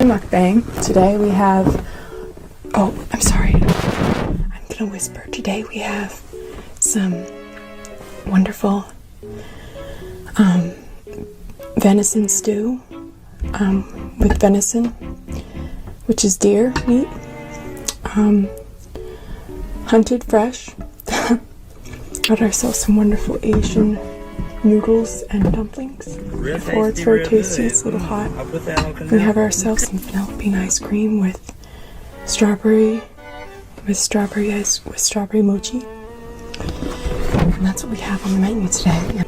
mukbang. Today we have, oh, I'm sorry, I'm gonna whisper. Today we have some wonderful venison stew with venison, which is deer meat, hunted fresh. Got ourselves some wonderful Asian noodles and dumplings. Before it's very tasty, it's a little hot. We have ourselves some Philippine ice cream with strawberry mochi. And that's what we have on the menu today.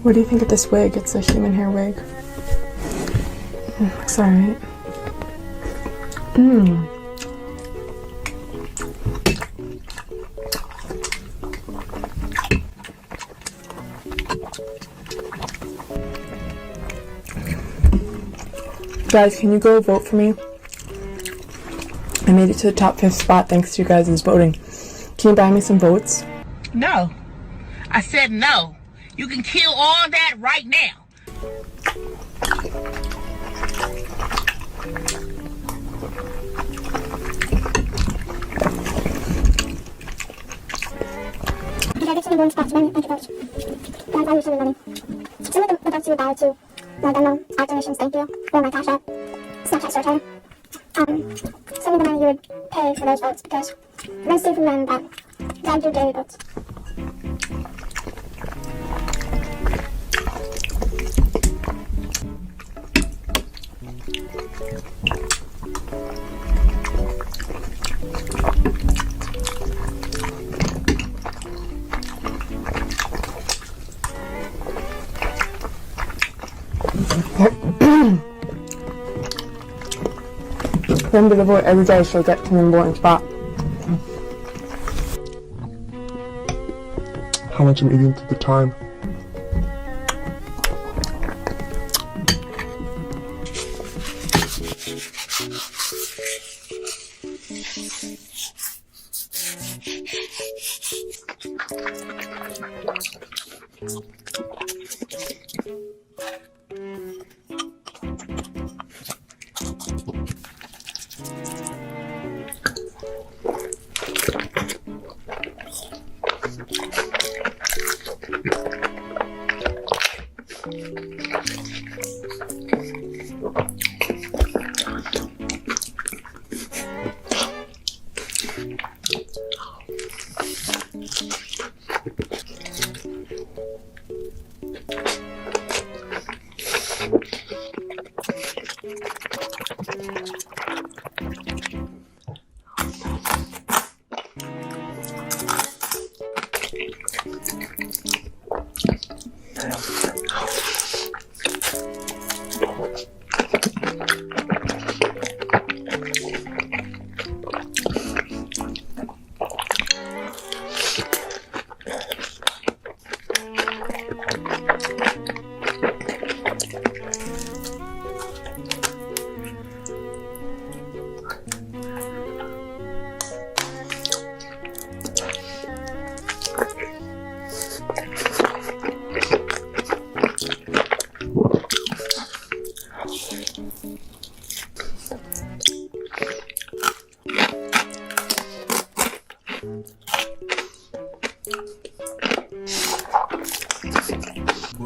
What do you think of this wig? It's a human hair wig. Looks alright. Guys, can you go vote for me? I made it to the top 5th spot thanks to you guys' voting. Can you buy me some votes? No. I said no. You can kill all that right now. Did I get some bonus spots? Thank you, folks. Guys, I'm usually running. Some of the votes you buy to my Venmo, art donations, thank you, or my Cash App, Snapchat store time. Some of the money you would pay for those votes because I'm still from them, but I do daily votes. Remember to vote every day so you'll get to the number 1 spot. How much I'm eating to the time?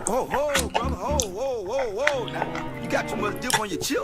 Ho, brother, whoa. Now, you got too much dip on your chip.